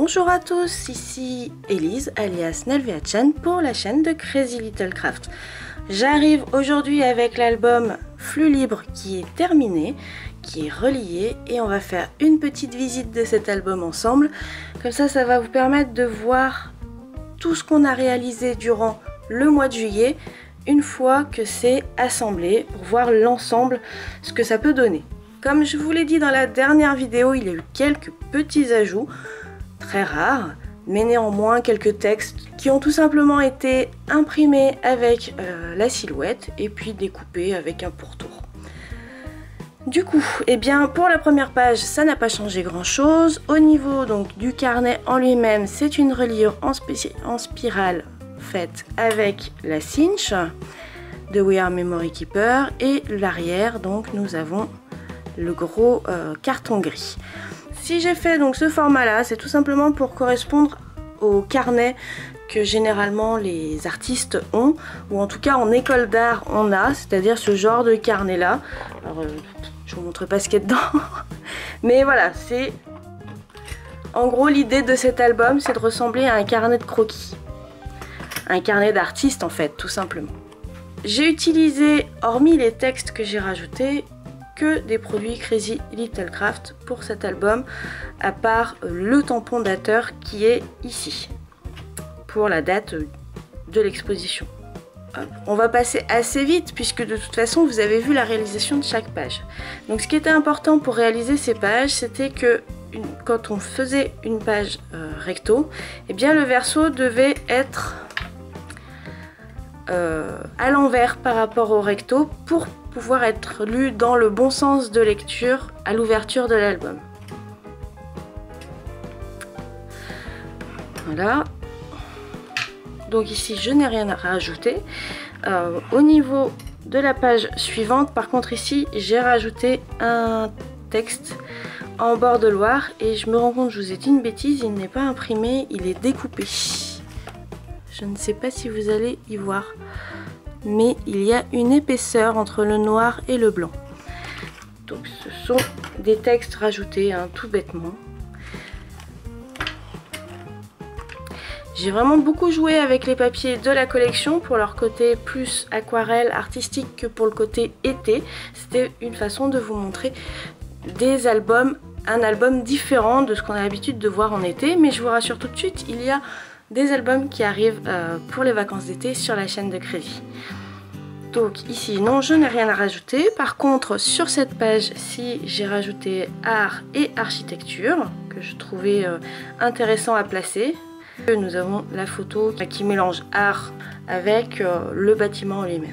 Bonjour à tous, ici Elise alias Nelvia-chan pour la chaîne de Crazy Little Craft. J'arrive aujourd'hui avec l'album Flux Libre qui est terminé, qui est relié, et on va faire une petite visite de cet album ensemble. Comme ça va vous permettre de voir tout ce qu'on a réalisé durant le mois de juillet une fois que c'est assemblé, pour voir l'ensemble, ce que ça peut donner. Comme je vous l'ai dit dans la dernière vidéo, il y a eu quelques petits ajouts, très rares, mais néanmoins quelques textes qui ont tout simplement été imprimés avec la silhouette et puis découpés avec un pourtour. Du coup, eh bien pour la première page, ça n'a pas changé grand chose. Au niveau donc du carnet en lui-même, c'est une reliure en spirale faite avec la cinch de We Are Memory Keeper, et l'arrière, donc nous avons le gros carton gris. Si j'ai fait donc ce format là, c'est tout simplement pour correspondre au carnet que généralement les artistes ont, ou en tout cas en école d'art on a, c'est-à-dire ce genre de carnet là. Alors je vous montre pas ce qu'il y a dedans mais voilà, c'est en gros l'idée de cet album, c'est de ressembler à un carnet de croquis, un carnet d'artiste en fait, tout simplement. J'ai utilisé, hormis les textes que j'ai rajoutés, que des produits Crazy Little Craft pour cet album, à part le tampon dateur qui est ici pour la date de l'exposition. On va passer assez vite puisque de toute façon vous avez vu la réalisation de chaque page. Donc ce qui était important pour réaliser ces pages, c'était que quand on faisait une page recto, eh bien le verso devait être à l'envers par rapport au recto pour pouvoir être lu dans le bon sens de lecture à l'ouverture de l'album. Voilà. Donc ici je n'ai rien à rajouter. Au niveau de la page suivante, par contre ici j'ai rajouté un texte en bord de Loire et je me rends compte, je vous ai dit une bêtise, il n'est pas imprimé, il est découpé. Je ne sais pas si vous allez y voir, mais il y a une épaisseur entre le noir et le blanc. Donc ce sont des textes rajoutés, hein, tout bêtement. J'ai vraiment beaucoup joué avec les papiers de la collection pour leur côté plus aquarelle artistique que pour le côté été. C'était une façon de vous montrer des albums, un album différent de ce qu'on a l'habitude de voir en été, mais je vous rassure tout de suite, il y a des albums qui arrivent pour les vacances d'été sur la chaîne de Crazy. Donc ici non, je n'ai rien à rajouter. Par contre sur cette page-ci, j'ai rajouté art et architecture que je trouvais intéressant à placer. Nous avons la photo qui mélange art avec le bâtiment lui-même.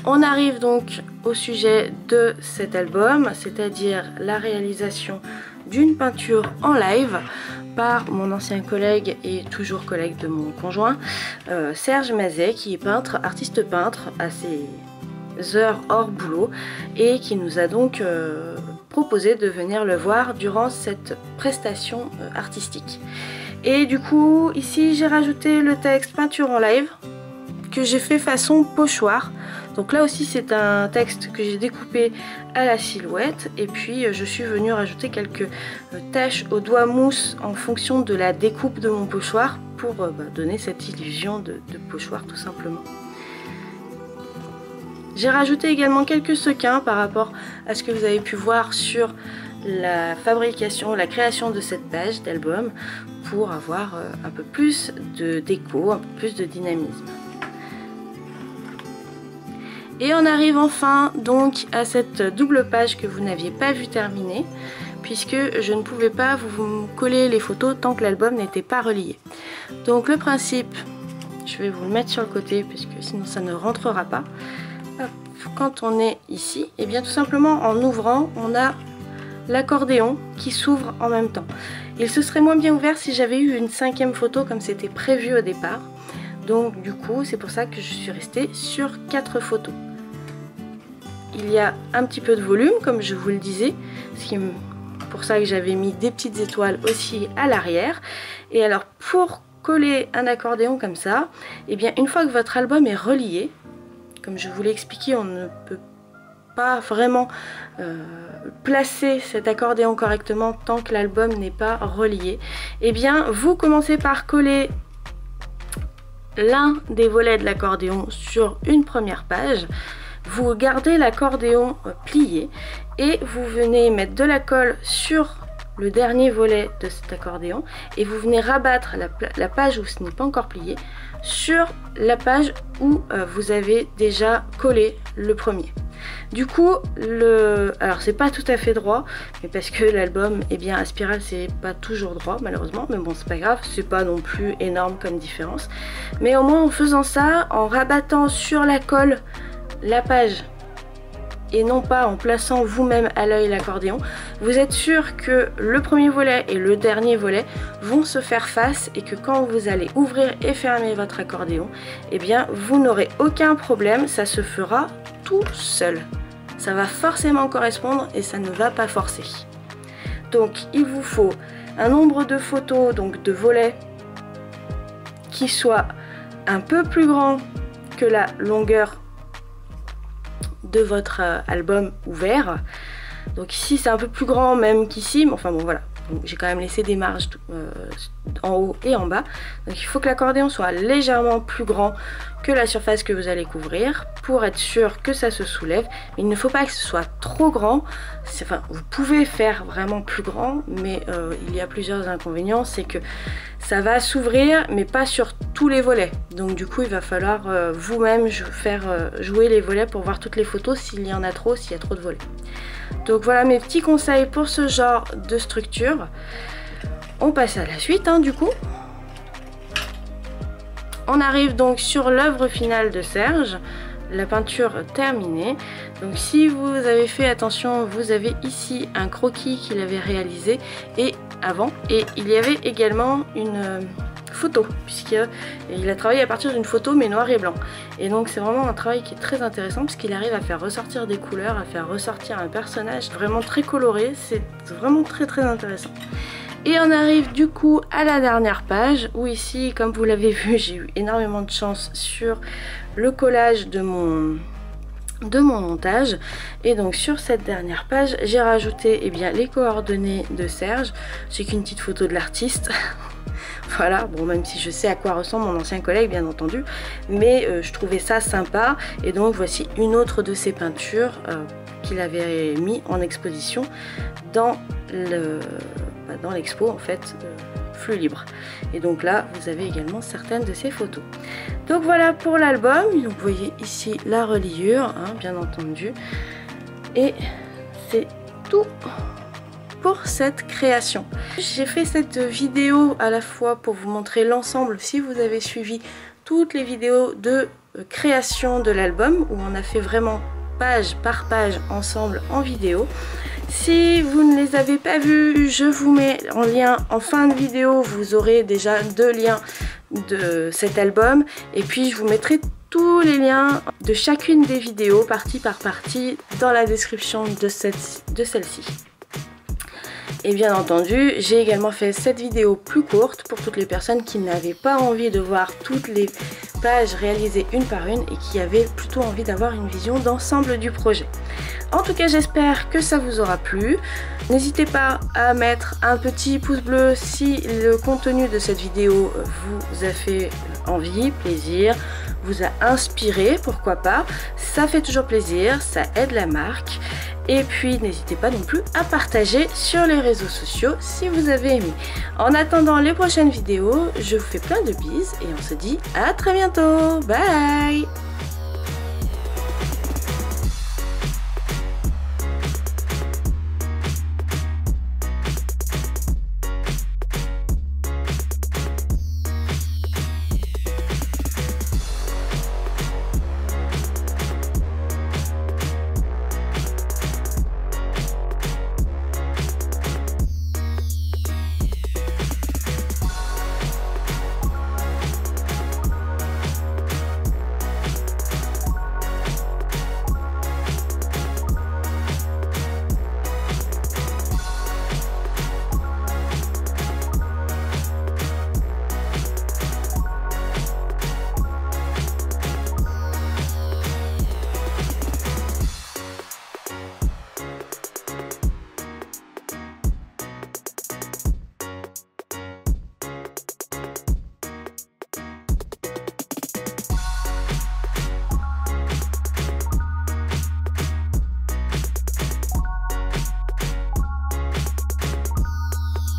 On arrive donc au sujet de cet album, c'est-à-dire la réalisation d'une peinture en live par mon ancien collègue et toujours collègue de mon conjoint, Serge Mazet, qui est peintre, artiste peintre à ses heures hors boulot et qui nous a donc proposé de venir le voir durant cette prestation artistique. Et du coup ici j'ai rajouté le texte peinture en live que j'ai fait façon pochoir. Donc là aussi c'est un texte que j'ai découpé à la silhouette, et puis je suis venue rajouter quelques taches au doigt mousse en fonction de la découpe de mon pochoir pour donner cette illusion de pochoir tout simplement. J'ai rajouté également quelques sequins par rapport à ce que vous avez pu voir sur la fabrication, la création de cette page d'album, pour avoir un peu plus de déco, un peu plus de dynamisme. Et on arrive enfin donc à cette double page que vous n'aviez pas vu terminer, puisque je ne pouvais pas vous coller les photos tant que l'album n'était pas relié. Donc le principe, je vais vous le mettre sur le côté puisque sinon ça ne rentrera pas. Quand on est ici, et bien tout simplement en ouvrant, on a l'accordéon qui s'ouvre en même temps. Il se serait moins bien ouvert si j'avais eu une cinquième photo comme c'était prévu au départ. Donc du coup, c'est pour ça que je suis restée sur 4 photos. Il y a un petit peu de volume, comme je vous le disais, c'est pour ça que j'avais mis des petites étoiles aussi à l'arrière. Et alors pour coller un accordéon comme ça, et bien une fois que votre album est relié, comme je vous l'ai expliqué, on ne peut pas vraiment placer cet accordéon correctement tant que l'album n'est pas relié. Et bien vous commencez par coller l'un des volets de l'accordéon sur une première page, vous gardez l'accordéon plié et vous venez mettre de la colle sur le dernier volet de cet accordéon et vous venez rabattre la page où ce n'est pas encore plié sur la page où vous avez déjà collé le premier. Du coup, alors c'est pas tout à fait droit, mais parce que l'album est bien à spirale, c'est pas toujours droit malheureusement, mais bon c'est pas grave, c'est pas non plus énorme comme différence. Mais au moins en faisant ça, en rabattant sur la colle la page et non pas en plaçant vous-même à l'œil l'accordéon, vous êtes sûr que le premier volet et le dernier volet vont se faire face et que quand vous allez ouvrir et fermer votre accordéon, eh bien vous n'aurez aucun problème, ça se fera tout seul. Ça va forcément correspondre et ça ne va pas forcer. Donc il vous faut un nombre de photos, donc de volets, qui soit un peu plus grand que la longueur de votre album ouvert. Donc ici c'est un peu plus grand même qu'ici, mais enfin bon voilà, j'ai quand même laissé des marges en haut et en bas. Donc il faut que l'accordéon soit légèrement plus grand que la surface que vous allez couvrir pour être sûr que ça se soulève. Mais il ne faut pas que ce soit trop grand. Enfin, vous pouvez faire vraiment plus grand, mais il y a plusieurs inconvénients. C'est que ça va s'ouvrir, mais pas sur tous les volets. Donc du coup, il va falloir vous-même faire jouer les volets pour voir toutes les photos s'il y en a trop, s'il y a trop de volets. Donc voilà mes petits conseils pour ce genre de structure. On passe à la suite du coup. On arrive donc sur l'œuvre finale de Serge, la peinture terminée. Donc si vous avez fait attention, vous avez ici un croquis qu'il avait réalisé avant, et il y avait également une photo, puisqu'il a travaillé à partir d'une photo mais noir et blanc. Et donc c'est vraiment un travail qui est très intéressant puisqu'il arrive à faire ressortir des couleurs, à faire ressortir un personnage vraiment très coloré. C'est vraiment très très intéressant. Et on arrive du coup à la dernière page où ici, comme vous l'avez vu, j'ai eu énormément de chance sur le collage de mon montage. Et donc sur cette dernière page, j'ai rajouté les coordonnées de Serge. C'est qu'une petite photo de l'artiste. Voilà, bon, même si je sais à quoi ressemble mon ancien collègue bien entendu, mais je trouvais ça sympa. Et donc voici une autre de ses peintures qu'il avait mis en exposition dans l'expo en fait Flux Libre. Et donc là vous avez également certaines de ces photos. Donc voilà pour l'album. Donc vous voyez ici la reliure bien entendu, et c'est tout pour cette création. J'ai fait cette vidéo à la fois pour vous montrer l'ensemble, si vous avez suivi toutes les vidéos de création de l'album où on a fait vraiment page par page ensemble en vidéo. Si vous ne les avez pas vues, je vous mets en lien en fin de vidéo. Vous aurez déjà 2 liens de cet album, et puis je vous mettrai tous les liens de chacune des vidéos partie par partie dans la description de celle-ci. Et bien entendu, j'ai également fait cette vidéo plus courte pour toutes les personnes qui n'avaient pas envie de voir toutes les pages réalisées une par une et qui avaient plutôt envie d'avoir une vision d'ensemble du projet. En tout cas, j'espère que ça vous aura plu. N'hésitez pas à mettre un petit pouce bleu si le contenu de cette vidéo vous a fait envie, plaisir, vous a inspiré, pourquoi pas. Ça fait toujours plaisir, ça aide la marque. Et puis n'hésitez pas non plus à partager sur les réseaux sociaux si vous avez aimé. En attendant les prochaines vidéos, je vous fais plein de bises et on se dit à très bientôt. Bye!